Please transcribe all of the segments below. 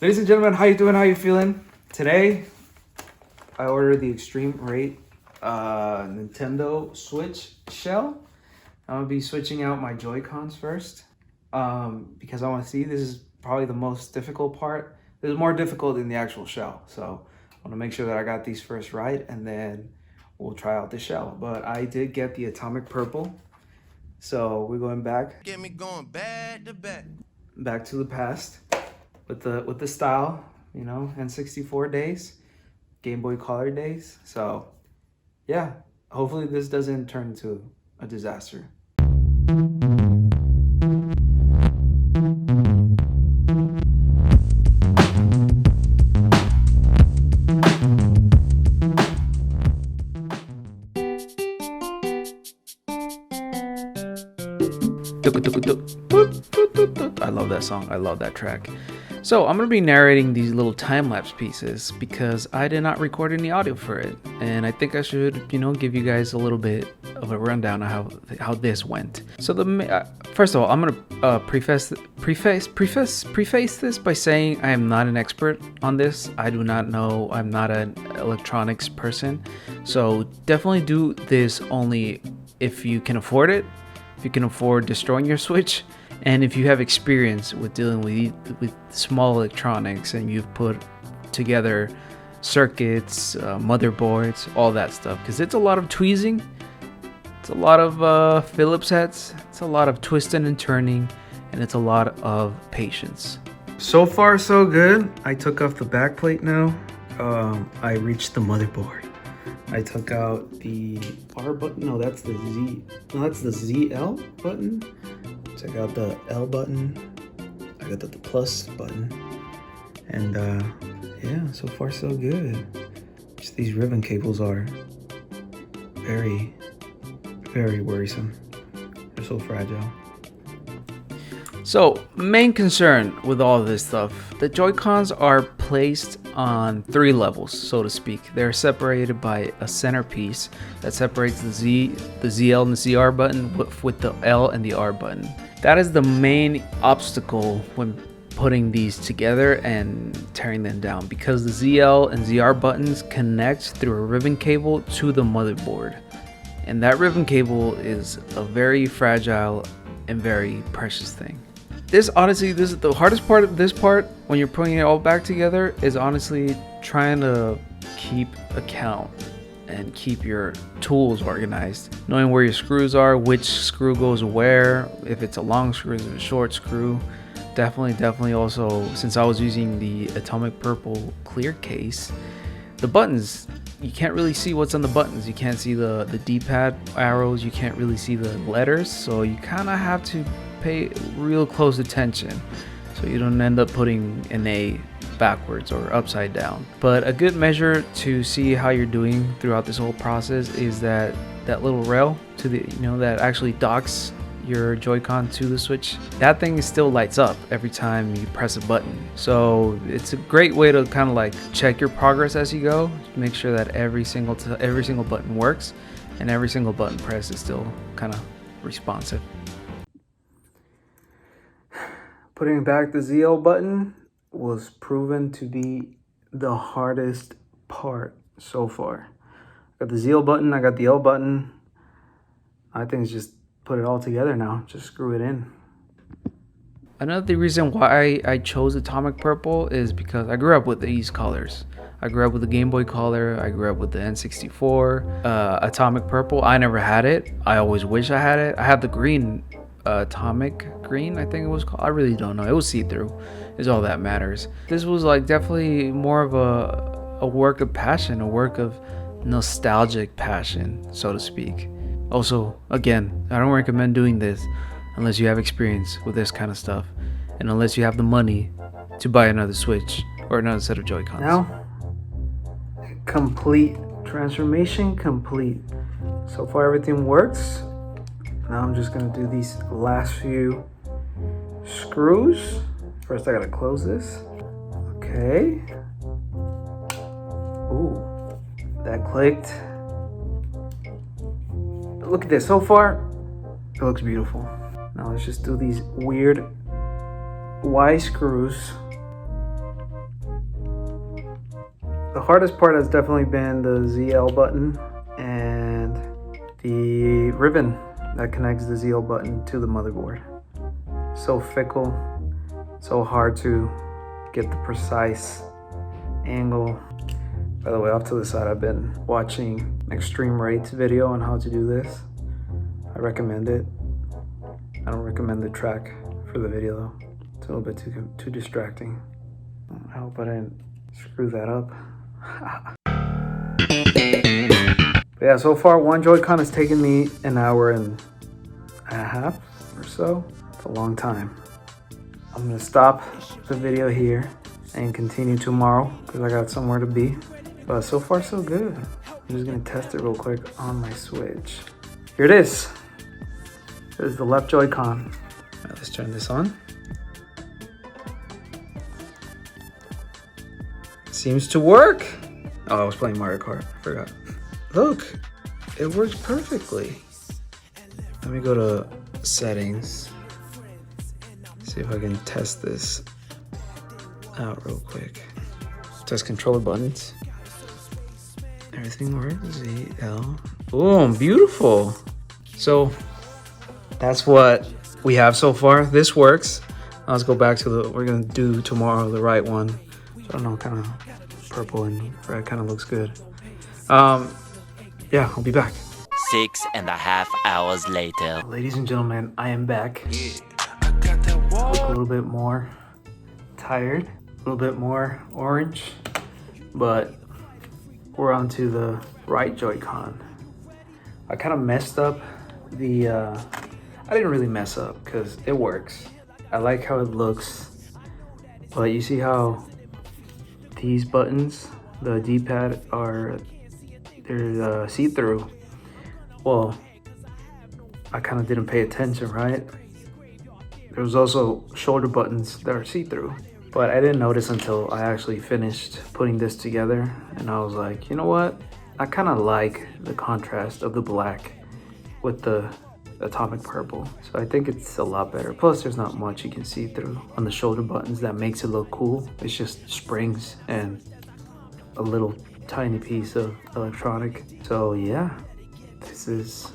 Ladies and gentlemen, how you doing? How you feeling? Today, I ordered the Extreme Rate Nintendo Switch shell. I'm gonna be switching out my Joy-Cons first because I want to see. This is probably the most difficult part. This is more difficult than the actual shell, so I want to make sure that I got these first right, and then we'll try out the shell. But I did get the Atomic Purple, so we're going back. Get me going back to back. Back to the past. With the style, you know, N64 days, Game Boy Color days. So yeah, hopefully this doesn't turn into a disaster. I love that song. I love that track. So I'm going to be narrating these little time-lapse pieces because I did not record any audio for it. And I think I should, give you guys a little bit of a rundown of how this went. So first of all, I'm going to preface this by saying I am not an expert on this. I do not know. I'm not an electronics person. So definitely do this only if you can afford it, if you can afford destroying your Switch, and if you have experience with dealing with small electronics and you've put together circuits, motherboards, all that stuff, because it's a lot of tweezing, it's a lot of Phillips heads, it's a lot of twisting and turning, and it's a lot of patience. So far so good. I took off the back plate now. I reached the motherboard. I took out the R button. No, that's the Z. No, that's the ZL button. Check out the L button. I got the plus button. And yeah, so far so good. Just these ribbon cables are very, very worrisome. They're so fragile. So, main concern with all this stuff, the Joy-Cons are placed on 3 levels, so to speak. They're separated by a centerpiece that separates the ZL and the ZR button with the L and the R button. That is the main obstacle when putting these together and tearing them down, because the ZL and ZR buttons connect through a ribbon cable to the motherboard. And that ribbon cable is a very fragile and very precious thing. This is the hardest part of this part when you're putting it all back together, is honestly trying to keep account and keep your tools organized, knowing where your screws are, which screw goes where, if it's a long screw, if it's a short screw. Definitely also, since I was using the Atomic Purple clear case, the buttons, you can't really see what's on the buttons. You can't see the D-pad arrows, you can't really see the letters, so you kind of have to pay real close attention so you don't end up putting an A backwards or upside down. But a good measure to see how you're doing throughout this whole process is that little rail to the that actually docks your Joy-Con to the Switch. That thing still lights up every time you press a button, so it's a great way to kind of like check your progress as you go. Make sure that every single button works and every single button press is still kind of responsive. Putting back the ZL button was proven to be the hardest part so far. I got the ZL button, I got the L button. I think it's just put it all together now. Just screw it in. Another reason why I chose Atomic Purple is because I grew up with these colors. I grew up with the Game Boy color. I grew up with the N64. Atomic Purple, I never had it. I always wish I had it. I have the green, Atomic Green, I think it was called. I really don't know. It was see-through is all that matters. This was like definitely more of a work of passion, a work of nostalgic passion, so to speak. Also, again, I don't recommend doing this unless you have experience with this kind of stuff and unless you have the money to buy another Switch or another set of Joy-Cons. Now, complete transformation complete. So far everything works. Now I'm just gonna do these last few screws. First I gotta close this. Okay. Ooh, that clicked. Look at this, so far, it looks beautiful. Now let's just do these weird Y screws The hardest part has definitely been the ZL button and the ribbon that connects the ZL button to the motherboard. So fickle, so hard to get the precise angle. By the way, off to the side, I've been watching Extreme Rate's video on how to do this. I recommend it. I don't recommend the track for the video though. It's a little bit too distracting. I hope I didn't screw that up. But yeah, so far one Joy-Con has taken me an hour and a half or so. It's a long time. I'm gonna stop the video here and continue tomorrow because I got somewhere to be. But so far so good. I'm just gonna test it real quick on my Switch. Here it is. There's the left Joy-Con. Right, let's turn this on. Seems to work. Oh, I was playing Mario Kart. I forgot. Look, it works perfectly. Let me go to settings. See if I can test this out real quick. Test controller buttons. Everything works. Z, L. Boom, beautiful. So that's what we have so far. This works. Now let's go back to we're gonna do tomorrow, the right one. I don't know, kind of purple and red kind of looks good. Yeah, I'll be back. 6.5 hours later. Ladies and gentlemen, I am back. Look a little bit more tired, a little bit more orange, but we're on to the right Joy-Con. I kind of messed up the, I didn't really mess up because it works. I like how it looks, but you see how these buttons, the D-pad, they're see-through. Well, I kind of didn't pay attention, right? There was also shoulder buttons that are see-through, but I didn't notice until I actually finished putting this together, and I was like, you know what? I kind of like the contrast of the black with the atomic purple, so I think it's a lot better. Plus, there's not much you can see through on the shoulder buttons that makes it look cool. It's just springs and a little tiny piece of electronic. So yeah, this is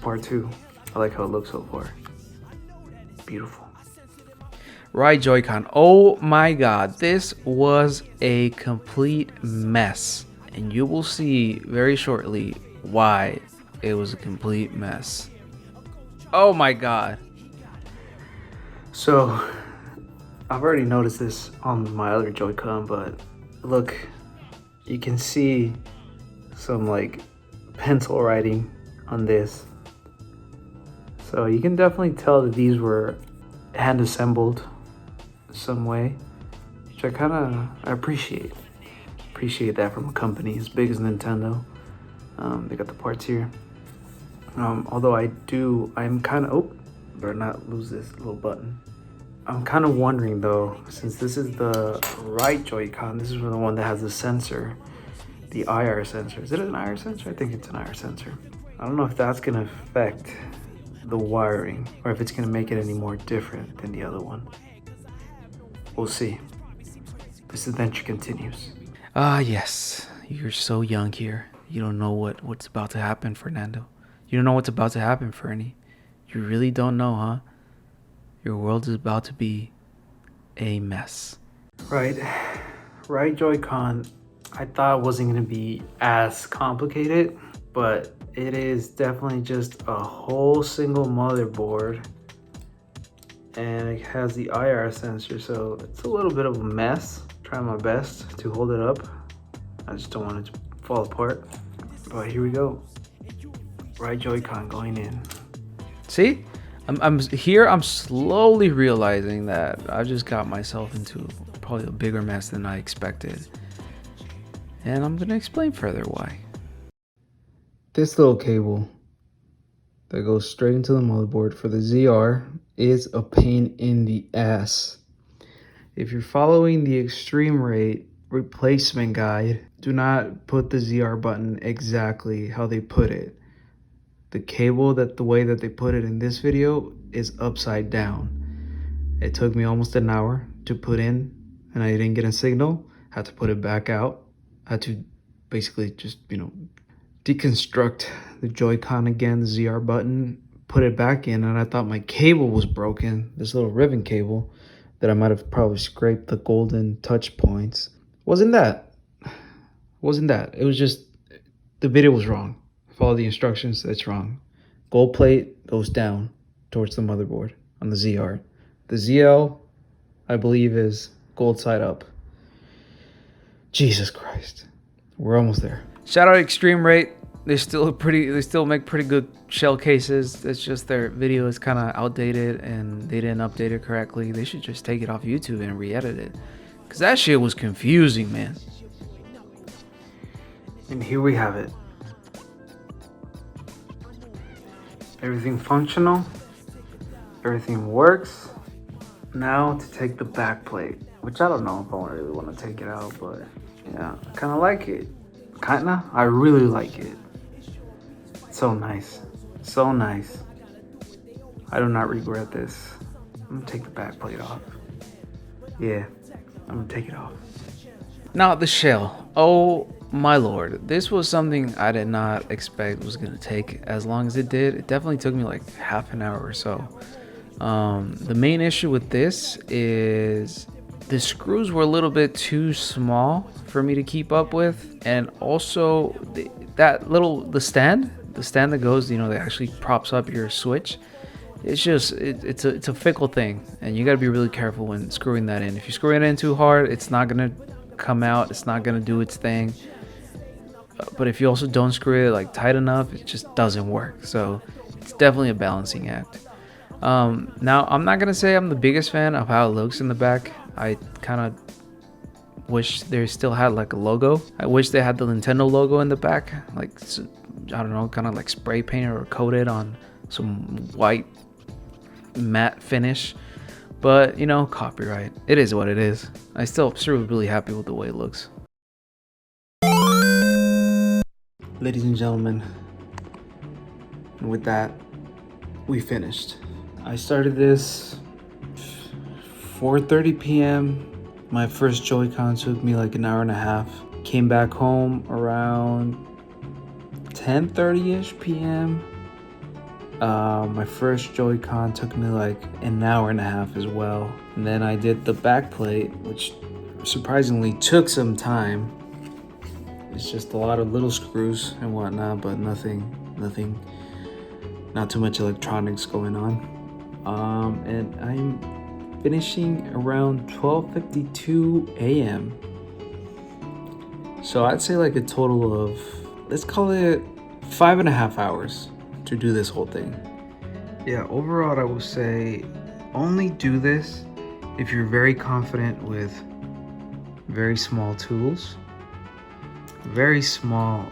part 2. I like how it looks so far. Beautiful. Right Joy-Con. Oh my god, this was a complete mess, and you will see very shortly why it was a complete mess. Oh my god. So I've already noticed this on my other Joy-Con, but look, you can see some like pencil writing on this. So you can definitely tell that these were hand assembled some way, which I appreciate. Appreciate that from a company as big as Nintendo. They got the parts here. Although I'm kind of, oh, better not lose this little button. I'm kind of wondering though, since this is the right Joy-Con, this is the one that has the sensor, the IR sensor. Is it an IR sensor? I think it's an IR sensor. I don't know if that's gonna affect the wiring or if it's gonna make it any more different than the other one. We'll see. This adventure continues. Yes, you're so young here. You don't know what's about to happen, Fernando. You don't know what's about to happen, Fernie. You really don't know, huh? Your world is about to be a mess. Right Joy-Con, I thought wasn't gonna be as complicated, but it is definitely just a whole single motherboard, and it has the IR sensor, so it's a little bit of a mess. Trying my best to hold it up. I just don't want it to fall apart. But here we go. Right Joy-Con going in. See? I'm slowly realizing that I just got myself into probably a bigger mess than I expected. And I'm gonna explain further why. This little cable that goes straight into the motherboard for the ZR is a pain in the ass. If you're following the Extreme Rate replacement guide, do not put the ZR button exactly how they put it. The cable, the way that they put it in this video, is upside down. It took me almost an hour to put in, and I didn't get a signal. Had to put it back out. Had to basically just, deconstruct the Joy-Con again, the ZR button, put it back in, and I thought my cable was broken, this little ribbon cable that I might have probably scraped the golden touch points. Wasn't that. It was just the video was wrong. Follow the instructions, it's wrong. Gold plate goes down towards the motherboard on the ZR. The ZL, I believe, is gold side up. Jesus Christ. We're almost there. Shout out Extreme Rate. They still make pretty good shell cases. It's just their video is kind of outdated and they didn't update it correctly. They should just take it off YouTube and re-edit it, because that shit was confusing, man. And here we have it. Everything functional. Everything works. Now to take the back plate, which I don't know if I really want to take it out, but yeah, I kind of like it. I really like it. So nice. So nice. I do not regret this. I'm gonna take the back plate off. Yeah, I'm gonna take it off. Now the shell. Oh my lord. This was something I did not expect was gonna take as long as it did. It definitely took me like half an hour or so. The main issue with this is the screws were a little bit too small for me to keep up with, and also the stand that goes, that actually props up your Switch. It's just it's a fickle thing, and you got to be really careful when screwing that in. If you screw it in too hard, it's not gonna come out. It's not gonna do its thing. But if you also don't screw it like tight enough, it just doesn't work. So it's definitely a balancing act. Now I'm not gonna say I'm the biggest fan of how it looks in the back. I kind of wish they still had like a logo. I wish they had the Nintendo logo in the back, like, I don't know, kind of like spray painted or coated on some white matte finish. But copyright, it is what it is. I still really happy with the way it looks. Ladies and gentlemen, and with that, we finished. I started this 4:30 p.m. My first Joy-Con took me like an hour and a half. Came back home around 10:30ish p.m. My first Joy-Con took me like an hour and a half as well. And then I did the back plate, which surprisingly took some time. It's just a lot of little screws and whatnot, but nothing, not too much electronics going on. And I'm finishing around 12:52 a.m. So I'd say like a total of, let's call it 5.5 hours to do this whole thing. Yeah, overall I will say only do this if you're very confident with very small tools, very small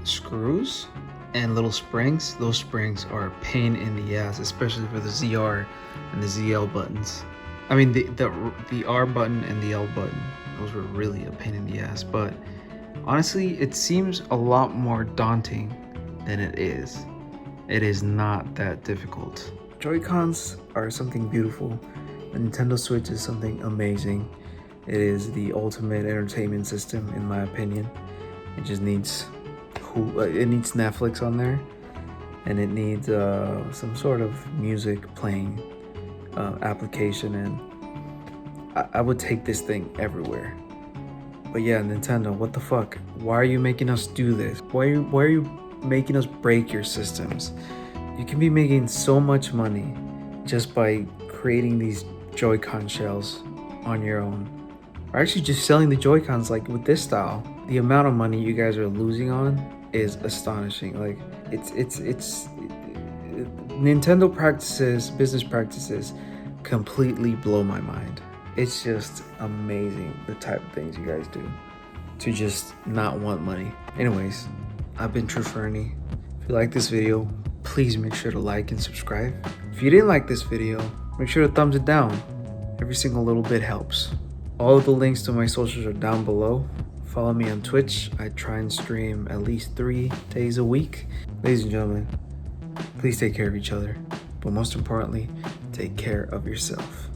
screws and little springs. Those springs are a pain in the ass, especially for the ZR and the ZL buttons. I mean the R button and the L button, those were really a pain in the ass. But honestly, it seems a lot more daunting than it is. It is not that difficult. Joy-Cons are something beautiful. The Nintendo Switch is something amazing. It is the ultimate entertainment system in my opinion. It just needs it needs Netflix on there, and it needs some sort of music playing application, and I would take this thing everywhere. But yeah, Nintendo, what the fuck? Why are you making us do this? Why are you making us break your systems? You can be making so much money just by creating these Joy-Con shells on your own, or actually just selling the Joy-Cons like with this style. The amount of money you guys are losing on is astonishing. Like it's Nintendo business practices completely blow my mind. It's just amazing the type of things you guys do to just not want money. Anyways, I've been True Fernie. If you like this video, please make sure to like and subscribe. If you didn't like this video, make sure to thumbs it down. Every single little bit helps. All of the links to my socials are down below. Follow me on Twitch. I try and stream at least 3 days a week. Ladies and gentlemen, please take care of each other, but most importantly, take care of yourself.